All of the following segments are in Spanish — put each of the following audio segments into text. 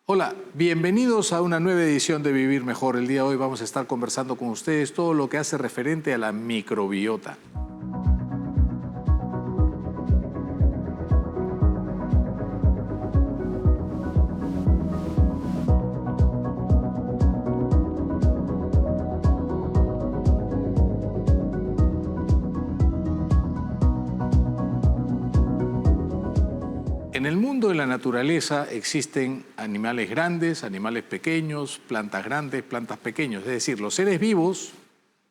Hola, bienvenidos a una nueva edición de Vivir Mejor. El día de hoy vamos a estar conversando con ustedes todo lo que hace referente a la microbiota. En el mundo de la naturaleza existen animales grandes, animales pequeños, plantas grandes, plantas pequeños. Es decir, los seres vivos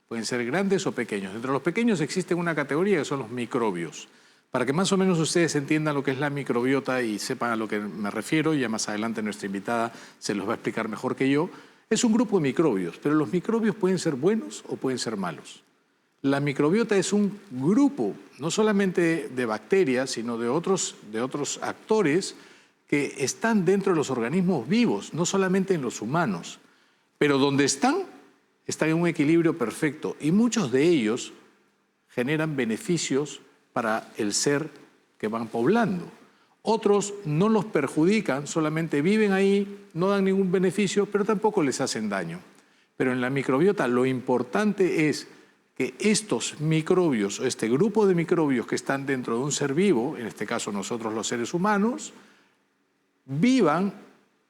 pueden ser grandes o pequeños. Entre los pequeños existe una categoría que son los microbios. Para que más o menos ustedes entiendan lo que es la microbiota y sepan a lo que me refiero, ya más adelante nuestra invitada se los va a explicar mejor que yo, es un grupo de microbios, pero los microbios pueden ser buenos o pueden ser malos. La microbiota es un grupo, no solamente de bacterias, sino de otros actores que están dentro de los organismos vivos, no solamente en los humanos. Pero donde están en un equilibrio perfecto y muchos de ellos generan beneficios para el ser que van poblando. Otros no los perjudican, solamente viven ahí, no dan ningún beneficio, pero tampoco les hacen daño. Pero en la microbiota lo importante es que estos microbios, este grupo de microbios que están dentro de un ser vivo, en este caso nosotros los seres humanos, vivan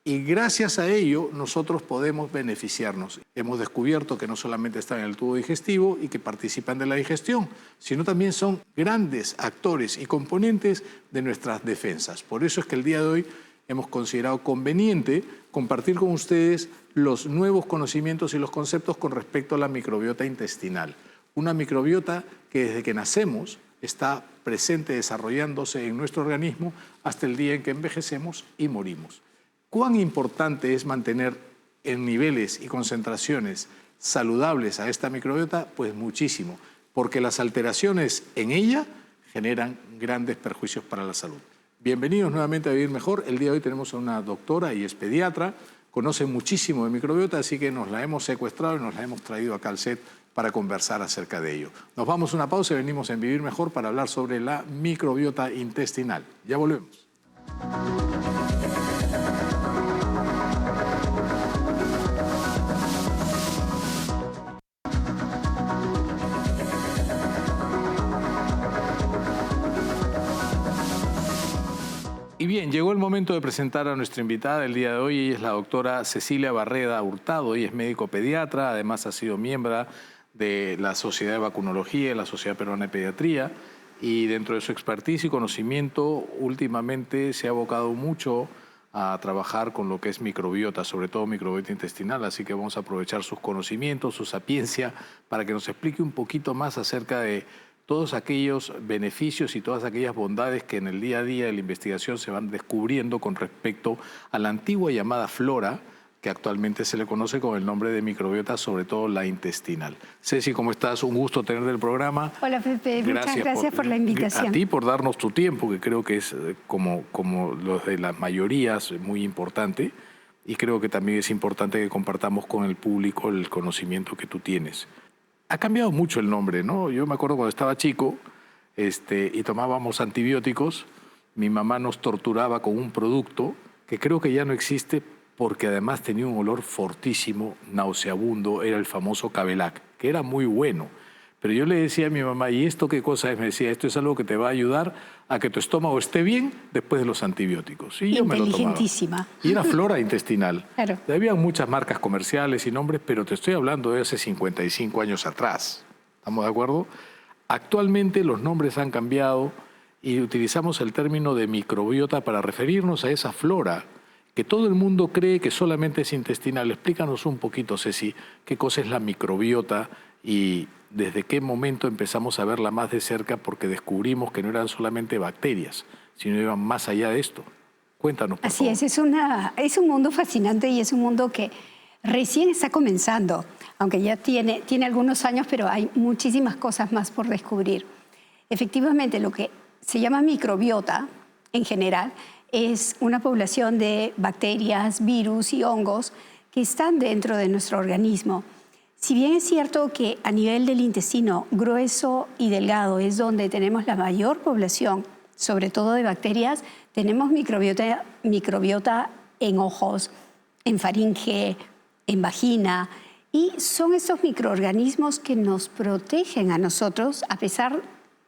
y gracias a ello nosotros podemos beneficiarnos. Hemos descubierto que no solamente están en el tubo digestivo y que participan de la digestión, sino también son grandes actores y componentes de nuestras defensas. Por eso es que el día de hoy hemos considerado conveniente compartir con ustedes los nuevos conocimientos y los conceptos con respecto a la microbiota intestinal. Una microbiota que desde que nacemos está presente desarrollándose en nuestro organismo hasta el día en que envejecemos y morimos. ¿Cuán importante es mantener en niveles y concentraciones saludables a esta microbiota? Pues muchísimo, porque las alteraciones en ella generan grandes perjuicios para la salud. Bienvenidos nuevamente a Vivir Mejor. El día de hoy tenemos a una doctora y es pediatra, conoce muchísimo de microbiota, así que nos la hemos secuestrado y nos la hemos traído acá al set para conversar acerca de ello. Nos vamos a una pausa y venimos en Vivir Mejor para hablar sobre la microbiota intestinal. Ya volvemos. Y bien, llegó el momento de presentar a nuestra invitada el día de hoy. Ella es la doctora Cecilia Barreda Hurtado. Ella es médico pediatra, además ha sido miembro de la Sociedad de Vacunología y la Sociedad Peruana de Pediatría. Y dentro de su expertise y conocimiento, últimamente se ha abocado mucho a trabajar con lo que es microbiota, sobre todo microbiota intestinal. Así que vamos a aprovechar sus conocimientos, su sapiencia, para que nos explique un poquito más acerca de todos aquellos beneficios y todas aquellas bondades que en el día a día de la investigación se van descubriendo con respecto a la antigua llamada flora, que actualmente se le conoce con el nombre de microbiota, sobre todo la intestinal. Ceci, ¿cómo estás? Un gusto tenerte en el programa. Hola, Pepe. Muchas gracias por la invitación. A ti por darnos tu tiempo, que creo que es como los de las mayorías muy importante, y creo que también es importante que compartamos con el público el conocimiento que tú tienes. Ha cambiado mucho el nombre, ¿no? Yo me acuerdo cuando estaba chico y tomábamos antibióticos, mi mamá nos torturaba con un producto que creo que ya no existe porque además tenía un olor fortísimo, nauseabundo, era el famoso Cabelac, que era muy bueno. Pero yo le decía a mi mamá, ¿y esto qué cosa es? Me decía, esto es algo que te va a ayudar a que tu estómago esté bien después de los antibióticos. Y yo me lo tomaba. Inteligentísima. Y era flora intestinal. Claro. Había muchas marcas comerciales y nombres, pero te estoy hablando de hace 55 años atrás. ¿Estamos de acuerdo? Actualmente los nombres han cambiado y utilizamos el término de microbiota para referirnos a esa flora que todo el mundo cree que solamente es intestinal. Explícanos un poquito, Ceci, qué cosa es la microbiota y desde qué momento empezamos a verla más de cerca, porque descubrimos que no eran solamente bacterias, sino iban más allá de esto. Cuéntanos, por favor. Así es un mundo fascinante y es un mundo que recién está comenzando, aunque ya tiene algunos años, pero hay muchísimas cosas más por descubrir. Efectivamente, lo que se llama microbiota, en general, es una población de bacterias, virus y hongos que están dentro de nuestro organismo. Si bien es cierto que a nivel del intestino grueso y delgado es donde tenemos la mayor población, sobre todo de bacterias, tenemos microbiota en ojos, en faringe, en vagina. Y son estos microorganismos que nos protegen a nosotros, a pesar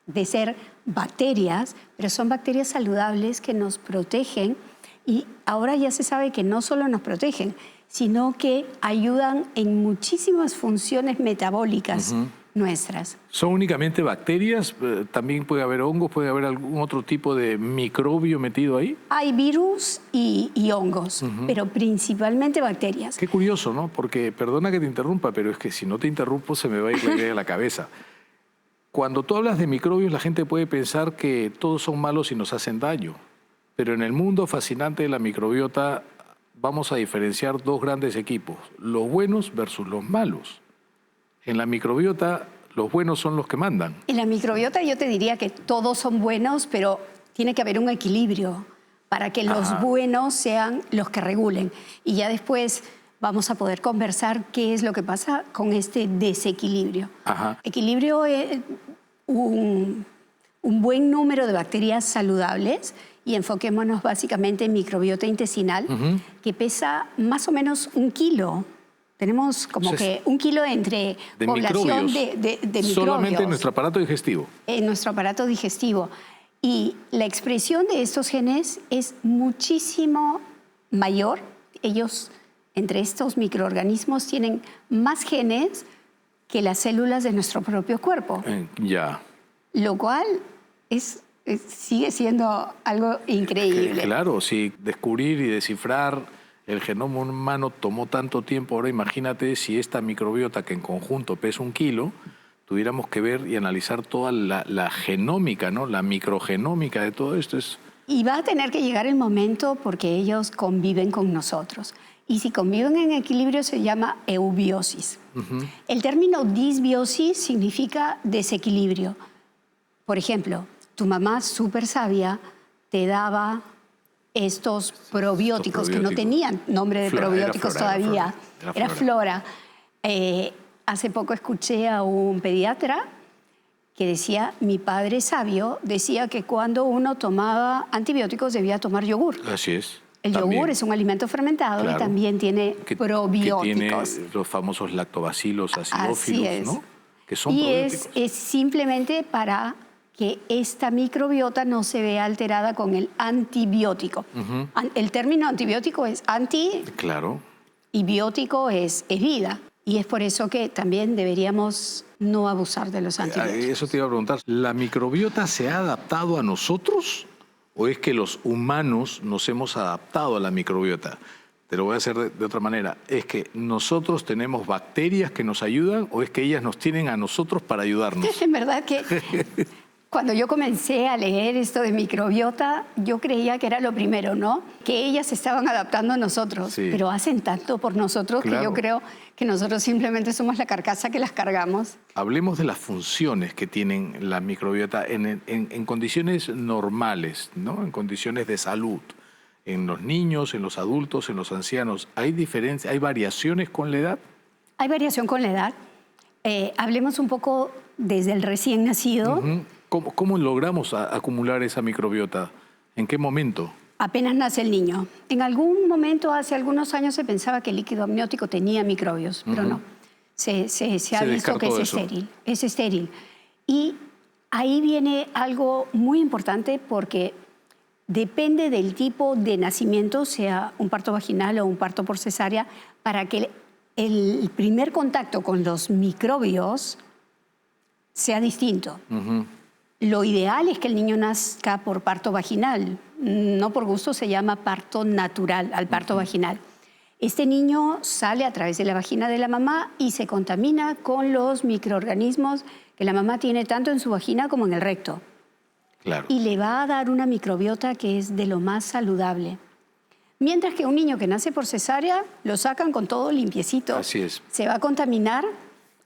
de ser bacterias, pero son bacterias saludables que nos protegen. Y ahora ya se sabe que no solo nos protegen, sino que ayudan en muchísimas funciones metabólicas nuestras. ¿Son únicamente bacterias? ¿También puede haber hongos? ¿Puede haber algún otro tipo de microbio metido ahí? Hay virus y hongos, pero principalmente bacterias. Qué curioso, ¿no? Porque, perdona que te interrumpa, pero es que si no te interrumpo se me va a ir la idea de la cabeza. Cuando tú hablas de microbios, la gente puede pensar que todos son malos y nos hacen daño. Pero en el mundo fascinante de la microbiota vamos a diferenciar dos grandes equipos, los buenos versus los malos. En la microbiota, los buenos son los que mandan. En la microbiota yo te diría que todos son buenos, pero tiene que haber un equilibrio para que los buenos sean los que regulen. Y ya después vamos a poder conversar qué es lo que pasa con este desequilibrio. Equilibrio es un buen número de bacterias saludables, y enfoquémonos básicamente en microbiota intestinal, que pesa más o menos 1 kilo. Tenemos como que 1 kilo entre población de microbios. Solamente en nuestro aparato digestivo. En nuestro aparato digestivo. Y la expresión de estos genes es muchísimo mayor. Ellos, entre estos microorganismos, tienen más genes que las células de nuestro propio cuerpo. Ya. Lo cual sigue siendo algo increíble. Claro, si descubrir y descifrar el genoma humano tomó tanto tiempo, ahora imagínate si esta microbiota, que en conjunto pesa 1 kilo, tuviéramos que ver y analizar toda la genómica, ¿no? La microgenómica de todo esto. Y va a tener que llegar el momento porque ellos conviven con nosotros. Y si conviven en equilibrio se llama eubiosis. El término disbiosis significa desequilibrio. Por ejemplo, tu mamá súper sabia te daba estos probióticos que no tenían nombre de probióticos todavía. Era flora. Hace poco escuché a un pediatra que decía, mi padre sabio decía que cuando uno tomaba antibióticos debía tomar yogur. Así es. El yogur es un alimento fermentado y también tiene probióticos. Que tiene los famosos lactobacilos acidófilos, ¿no? Que son probióticos. Es simplemente para que esta microbiota no se vea alterada con el antibiótico. El término antibiótico es anti, y biótico es vida. Y es por eso que también deberíamos no abusar de los antibióticos. Eso te iba a preguntar. ¿La microbiota se ha adaptado a nosotros o es que los humanos nos hemos adaptado a la microbiota? Te lo voy a hacer de otra manera. ¿Es que nosotros tenemos bacterias que nos ayudan o es que ellas nos tienen a nosotros para ayudarnos? En verdad que cuando yo comencé a leer esto de microbiota, yo creía que era lo primero, ¿no? Que ellas se estaban adaptando a nosotros, pero hacen tanto por nosotros que yo creo que nosotros simplemente somos la carcasa que las cargamos. Hablemos de las funciones que tienen la microbiota en condiciones normales, ¿no? En condiciones de salud. En los niños, en los adultos, en los ancianos. ¿Hay diferencia, hay variaciones con la edad? Hay variación con la edad. Hablemos un poco desde el recién nacido. ¿Cómo logramos acumular esa microbiota? ¿En qué momento? Apenas nace el niño. En algún momento, hace algunos años, se pensaba que el líquido amniótico tenía microbios, pero no. Se ha visto que es estéril. Es estéril. Y ahí viene algo muy importante porque depende del tipo de nacimiento, sea un parto vaginal o un parto por cesárea, para que el primer contacto con los microbios sea distinto. Lo ideal es que el niño nazca por parto vaginal. No por gusto se llama parto natural al parto vaginal. Este niño sale a través de la vagina de la mamá y se contamina con los microorganismos que la mamá tiene tanto en su vagina como en el recto. Y le va a dar una microbiota que es de lo más saludable. Mientras que un niño que nace por cesárea lo sacan con todo limpiecito. Así es. Se va a contaminar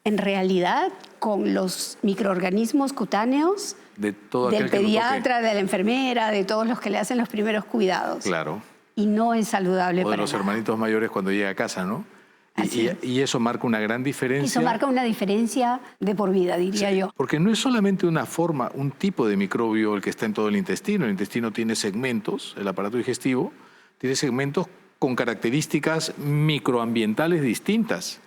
en realidad con los microorganismos cutáneos del pediatra, de la enfermera, de todos los que le hacen los primeros cuidados. Y no es saludable para nada. O de los hermanitos mayores cuando llega a casa, ¿no? Y eso marca una gran diferencia. Eso marca una diferencia de por vida, diría yo. Porque no es solamente una forma, un tipo de microbio el que está en todo el intestino. El intestino tiene segmentos, el aparato digestivo tiene segmentos con características microambientales distintas.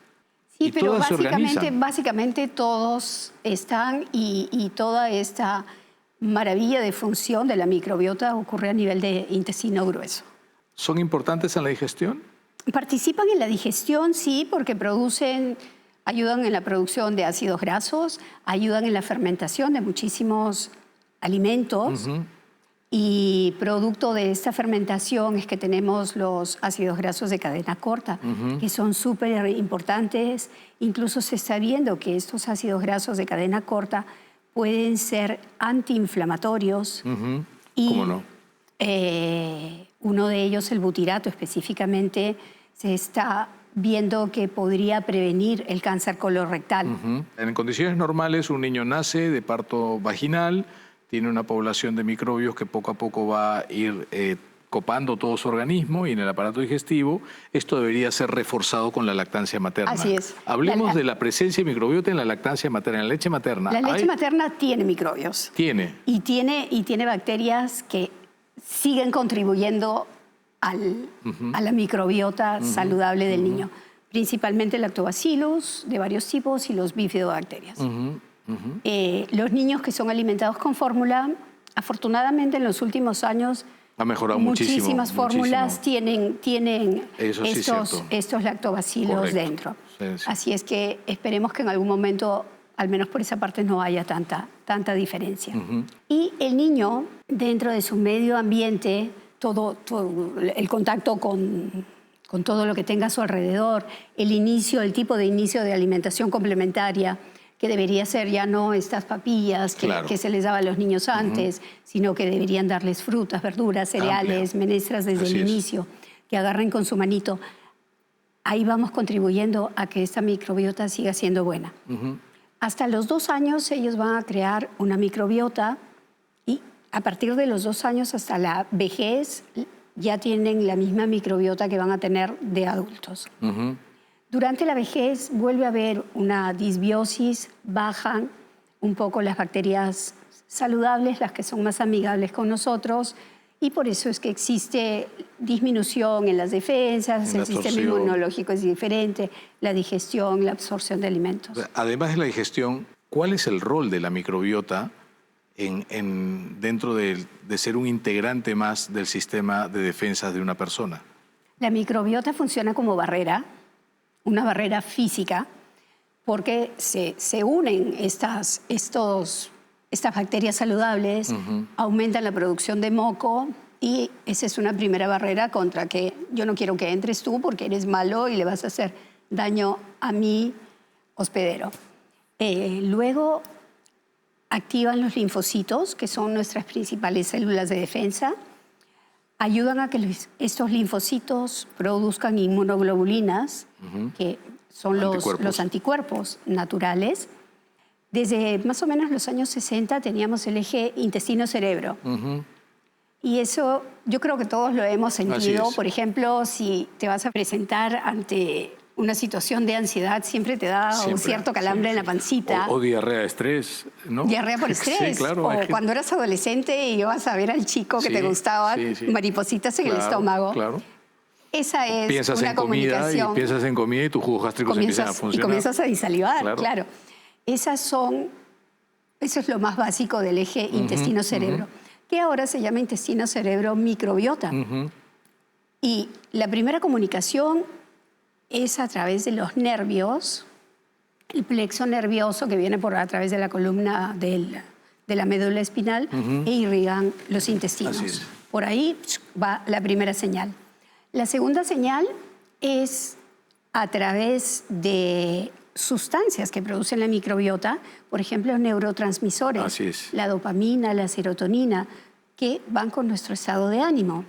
Sí, y pero todas se organizan. básicamente todos están y toda esta maravilla de función de la microbiota ocurre a nivel de intestino grueso. ¿Son importantes en la digestión? Participan en la digestión, sí, porque ayudan en la producción de ácidos grasos, ayudan en la fermentación de muchísimos alimentos. Y producto de esta fermentación es que tenemos los ácidos grasos de cadena corta, que son súper importantes. Incluso se está viendo que estos ácidos grasos de cadena corta pueden ser antiinflamatorios. Y, ¿cómo no? uno de ellos, el butirato específicamente, se está viendo que podría prevenir el cáncer colorectal. En condiciones normales, un niño nace de parto vaginal, tiene una población de microbios que poco a poco va a ir copando todo su organismo y en el aparato digestivo. Esto debería ser reforzado con la lactancia materna. Así es. Hablemos de la presencia de microbiota en la lactancia materna, en la leche materna. La leche materna tiene microbios. Tiene. Y tiene bacterias que siguen contribuyendo a la microbiota saludable del niño. Principalmente el lactobacillus de varios tipos y los bifidobacterias. Los niños que son alimentados con fórmula, afortunadamente en los últimos años ha mejorado muchísimas fórmulas muchísimo. tienen Eso sí, estos lactobacilos dentro. Sí, sí. Así es que esperemos que en algún momento, al menos por esa parte, no haya tanta diferencia. Y el niño, dentro de su medio ambiente, todo el contacto con todo lo que tenga a su alrededor, el tipo de inicio de alimentación complementaria, que debería ser ya no estas papillas que se les daba a los niños antes, sino que deberían darles frutas, verduras, cereales, menestras desde el inicio, que agarren con su manito. Ahí vamos contribuyendo a que esta microbiota siga siendo buena. Hasta los 2 años ellos van a crear una microbiota y a partir de los 2 años hasta la vejez ya tienen la misma microbiota que van a tener de adultos. Durante la vejez vuelve a haber una disbiosis, bajan un poco las bacterias saludables, las que son más amigables con nosotros, y por eso es que existe disminución en las defensas, el sistema inmunológico es diferente, la digestión, la absorción de alimentos. Además de la digestión, ¿cuál es el rol de la microbiota dentro de ser un integrante más del sistema de defensas de una persona? La microbiota funciona como barrera, una barrera física, porque se unen estas bacterias saludables, aumentan la producción de moco y esa es una primera barrera contra que yo no quiero que entres tú porque eres malo y le vas a hacer daño a mi hospedero. Luego activan los linfocitos, que son nuestras principales células de defensa, ayudan a que estos linfocitos produzcan inmunoglobulinas, que son los anticuerpos naturales. Desde más o menos los años 60 teníamos el eje intestino-cerebro. Y eso yo creo que todos lo hemos sentido. Por ejemplo, si te vas a presentar ante una situación de ansiedad, siempre te da un cierto calambre en la pancita. O diarrea de estrés, ¿no? Diarrea por estrés. Sí, claro. O cuando eras adolescente y ibas a ver al chico que te gustaba, maripositas en el estómago. Claro. Esa es piensas una en comida comunicación. y piensas en comida y tus jugos gástricos empiezan a funcionar. Y comienzas a disalivar, claro. Eso es lo más básico del eje intestino-cerebro, que ahora se llama intestino-cerebro-microbiota. Y la primera comunicación es a través de los nervios, el plexo nervioso que viene a través de la columna de la médula espinal e irrigan los intestinos. Por ahí va la primera señal. La segunda señal es a través de sustancias que producen la microbiota, por ejemplo, neurotransmisores, la dopamina, la serotonina, que van con nuestro estado de ánimo.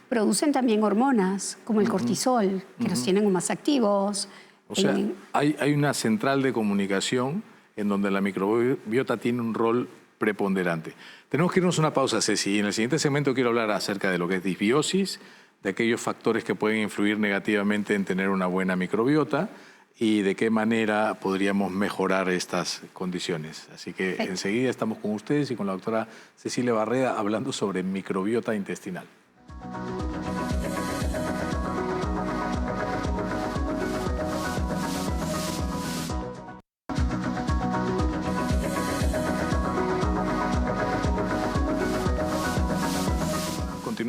Producen también hormonas, como el cortisol, que nos tienen más activos. O sea, hay una central de comunicación en donde la microbiota tiene un rol preponderante. Tenemos que irnos a una pausa, Ceci, y en el siguiente segmento quiero hablar acerca de lo que es disbiosis, de aquellos factores que pueden influir negativamente en tener una buena microbiota y de qué manera podríamos mejorar estas condiciones. Así que enseguida estamos con ustedes y con la doctora Cecilia Barreda hablando sobre microbiota intestinal.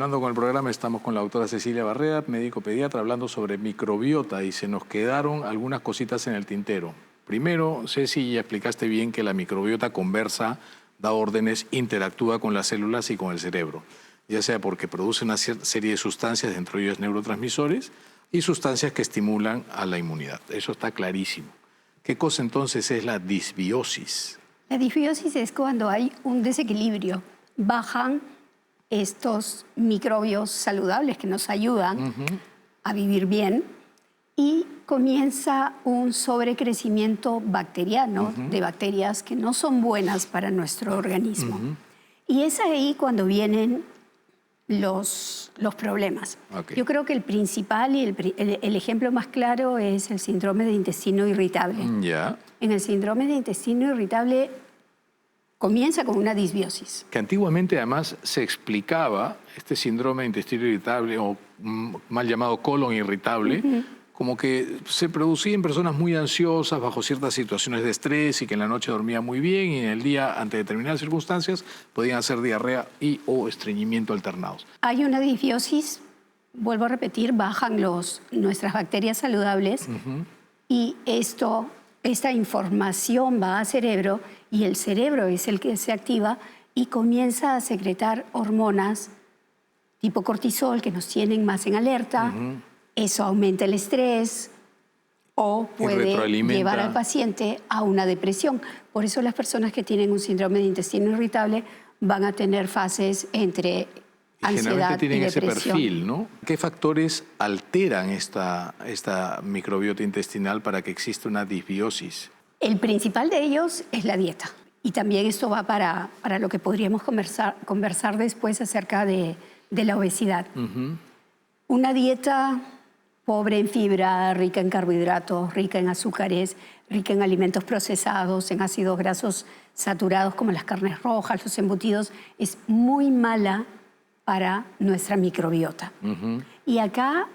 continuando con el programa, estamos con la doctora Cecilia Barreda, médico pediatra, hablando sobre microbiota y se nos quedaron algunas cositas en el tintero. Primero, Ceci, ya explicaste bien que la microbiota conversa, da órdenes, interactúa con las células y con el cerebro, ya sea porque produce una serie de sustancias, dentro de ellos neurotransmisores, y sustancias que estimulan a la inmunidad. Eso está clarísimo. ¿Qué cosa entonces es la disbiosis? La disbiosis es cuando hay un desequilibrio. Bajan estos microbios saludables que nos ayudan a vivir bien y comienza un sobrecrecimiento bacteriano de bacterias que no son buenas para nuestro organismo. Y es ahí cuando vienen los problemas. Okay. Yo creo que el principal y el ejemplo más claro es el síndrome de intestino irritable. Ya. En el síndrome de intestino irritable comienza con una disbiosis. Que antiguamente además se explicaba este síndrome de intestino irritable o mal llamado colon irritable, como que se producía en personas muy ansiosas bajo ciertas situaciones de estrés y que en la noche dormían muy bien y en el día, ante determinadas circunstancias, podían hacer diarrea y o estreñimiento alternados. Hay una disbiosis, vuelvo a repetir, bajan nuestras bacterias saludables y esta información va al cerebro y el cerebro es el que se activa y comienza a secretar hormonas tipo cortisol que nos tienen más en alerta. Eso aumenta el estrés o puede llevar al paciente a una depresión. Por eso las personas que tienen un síndrome de intestino irritable van a tener fases entre ansiedad y tienen depresión. Ese perfil, ¿no? ¿Qué factores alteran esta microbiota intestinal para que exista una disbiosis? El principal de ellos es la dieta. Y también esto va para lo que podríamos conversar después acerca de la obesidad. Una dieta pobre en fibra, rica en carbohidratos, rica en azúcares, rica en alimentos procesados, en ácidos grasos saturados como las carnes rojas, los embutidos, es muy mala para nuestra microbiota. Y acá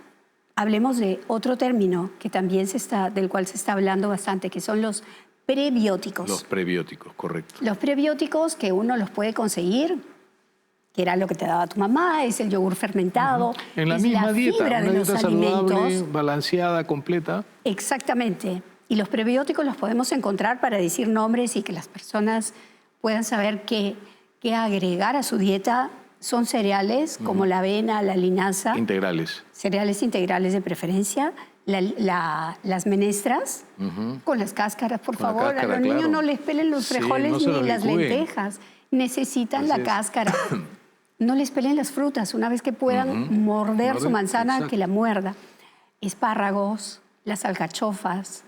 hablemos de otro término que también del cual se está hablando bastante, que son los prebióticos. Los prebióticos, correcto. Los prebióticos que uno los puede conseguir, que era lo que te daba tu mamá, es el yogur fermentado, en la es misma la dieta, fibra de los saludable, alimentos. balanceada, completa. Exactamente. Y los prebióticos los podemos encontrar para decir nombres y que las personas puedan saber qué agregar a su dieta. Son cereales como la avena, la linaza. Integrales. Cereales integrales de preferencia. Las menestras con las cáscaras, por favor. Cáscara, a los niños no les pelen los frijoles ni las lentejas. Necesitan la cáscara. No les pelen las frutas. Una vez que puedan morder su manzana, exacto, que la muerda. Espárragos, las alcachofas.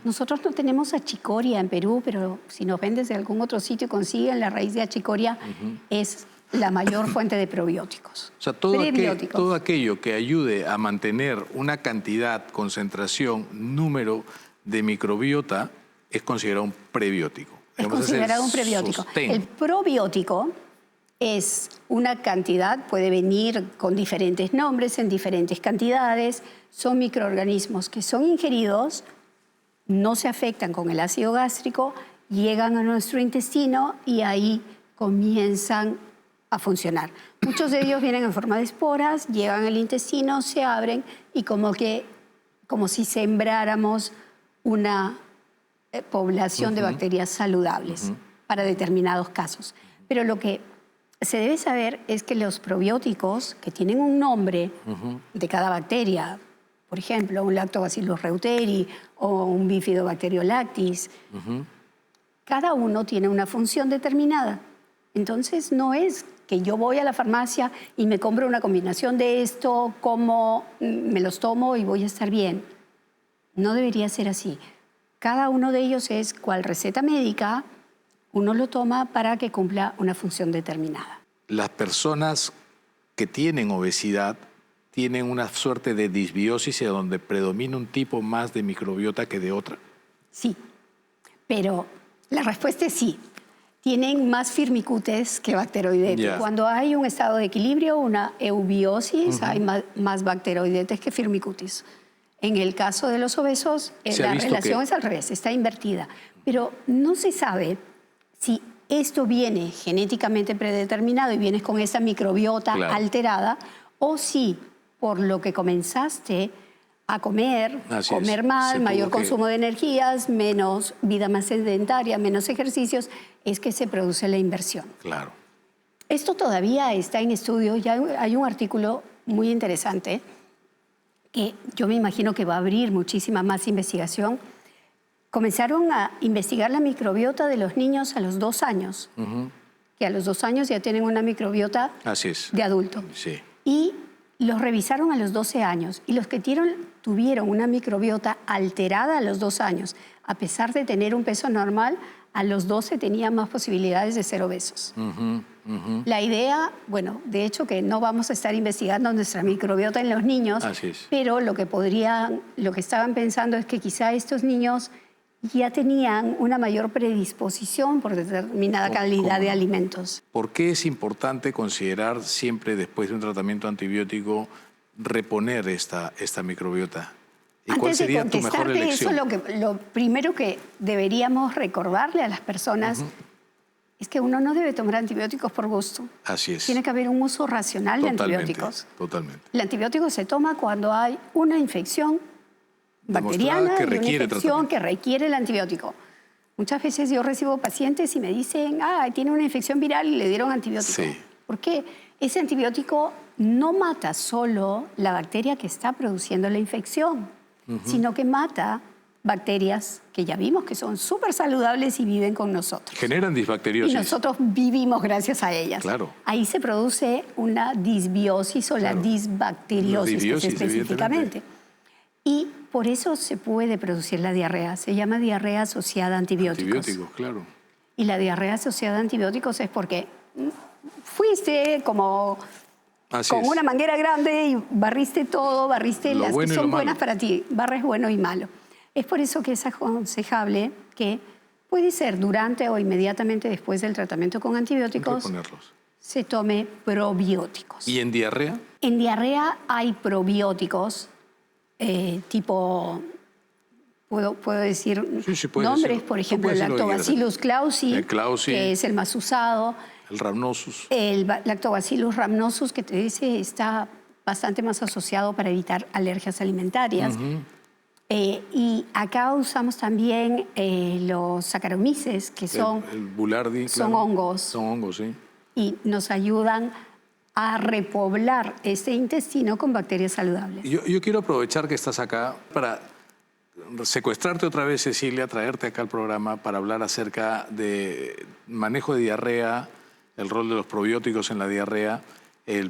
Nosotros no tenemos achicoria en Perú, pero si nos ven desde algún otro sitio y consiguen la raíz de achicoria, es la mayor fuente de probióticos. O sea, todo aquello que ayude a mantener una cantidad, concentración, número de microbiota es considerado un prebiótico. Es considerado un prebiótico. El probiótico es una cantidad, puede venir con diferentes nombres, en diferentes cantidades. Son microorganismos que son ingeridos, no se afectan con el ácido gástrico, llegan a nuestro intestino y ahí comienzan a funcionar. Muchos de ellos vienen en forma de esporas, llegan al intestino, se abren y como si sembráramos una población de bacterias saludables para determinados casos. Pero lo que se debe saber es que los probióticos, que tienen un nombre de cada bacteria, por ejemplo, un Lactobacillus reuteri o un Bifidobacterium lactis, cada uno tiene una función determinada. Entonces no es que yo voy a la farmacia y me compro una combinación de esto, como me los tomo y voy a estar bien. No debería ser así. Cada uno de ellos es cual receta médica, uno lo toma para que cumpla una función determinada. Las personas que tienen obesidad tienen una suerte de disbiosis en donde predomina un tipo más de microbiota que de otra. Sí, pero la respuesta es sí. Tienen más firmicutes que bacteroidetes. Yeah. Cuando hay un estado de equilibrio, una eubiosis, hay más bacteroidetes que firmicutes. En el caso de los obesos, la relación es al revés, está invertida. Pero no se sabe si esto viene genéticamente predeterminado y vienes con esa microbiota Claro. alterada, o si por lo que comenzaste a comer, Así es. comer mal, Se mayor tuvo que- consumo de energías, menos vida más sedentaria, menos ejercicios, es que se produce la inversión. Claro. Esto todavía está en estudio, ya hay un artículo muy interesante que yo me imagino que va a abrir muchísima más investigación. Comenzaron a investigar la microbiota de los niños a los 2 años, que a los 2 años ya tienen una microbiota Así es. de adulto. Sí. Y los revisaron a los 12 años y los que tuvieron una microbiota alterada a los 2 años, a pesar de tener un peso normal, a los 12 tenían más posibilidades de ser obesos. La idea, bueno, de hecho que no vamos a estar investigando nuestra microbiota en los niños, Así es. pero lo que estaban pensando es que quizá estos niños ya tenían una mayor predisposición por determinada calidad ¿Cómo de no? alimentos. ¿Por qué es importante considerar siempre después de un tratamiento antibiótico reponer esta microbiota? ¿Y cuál Antes de sería tu mejor contestarte eso, elección? lo primero que deberíamos recordarle a las personas es que uno no debe tomar antibióticos por gusto. Así es. Tiene que haber un uso racional de antibióticos. Totalmente. El antibiótico se toma cuando hay una infección bacteriana que y una requiere infección tratamiento. que requiere el antibiótico. Muchas veces yo recibo pacientes y me dicen, tiene una infección viral y le dieron antibiótico. Sí. ¿Por qué? Ese antibiótico no mata solo la bacteria que está produciendo la infección, sino que mata bacterias que ya vimos que son súper saludables y viven con nosotros. Generan disbacteriosis. Y nosotros vivimos gracias a ellas. Claro. Ahí se produce una disbiosis o la Claro. disbacteriosis, La disbiosis, específicamente. Y por eso se puede producir la diarrea. Se llama diarrea asociada a antibióticos. Antibióticos, claro. Y la diarrea asociada a antibióticos es porque fuiste como Así con es. una manguera grande y barriste todo, barriste Lo las bueno que y lo son malo. buenas para ti, barres bueno y malo. Es por eso que es aconsejable que puede ser durante o inmediatamente después del tratamiento con antibióticos Reponerlos. se tome probióticos. ¿Y en diarrea? En diarrea hay probióticos tipo, puedo decir Sí, puedes nombres, decirlo. por Tú ejemplo, el puedes decir lo que Lactobacillus clausi, El clausi. que es el más usado, El rhamnosus. el Lactobacillus rhamnosus, que te dice está bastante más asociado para evitar alergias alimentarias. Y acá usamos también los Saccharomyces, que son El Boulardii, son claro. hongos. Son hongos, sí. y nos ayudan a repoblar ese intestino con bacterias saludables. Yo quiero aprovechar que estás acá para secuestrarte otra vez, Cecilia, traerte acá al programa para hablar acerca de manejo de diarrea, el rol de los probióticos en la diarrea,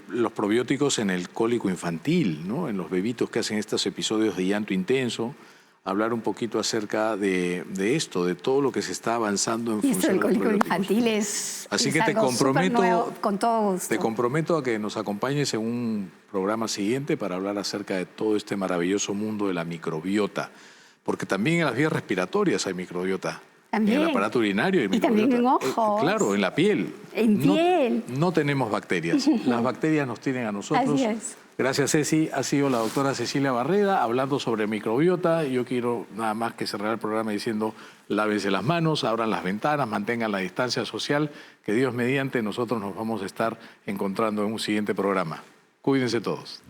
los probióticos en el cólico infantil, ¿no? En los bebitos que hacen estos episodios de llanto intenso, hablar un poquito acerca de esto, de todo lo que se está avanzando en Y esto función del de los cólico probióticos. infantil es, Así es que te algo comprometo, supernuevo, con todo gusto. te comprometo a que nos acompañes en un programa siguiente para hablar acerca de todo este maravilloso mundo de la microbiota. Porque también en las vías respiratorias hay microbiota. También. En el aparato urinario hay Y también microbiota. en ojos. Claro, en la piel. En piel. No tenemos bacterias. Las bacterias nos tienen a nosotros. Así es. Gracias, Ceci. Ha sido la doctora Cecilia Barreda hablando sobre microbiota. Yo quiero nada más que cerrar el programa diciendo lávense las manos, abran las ventanas, mantengan la distancia social, que Dios mediante nosotros nos vamos a estar encontrando en un siguiente programa. Cuídense todos.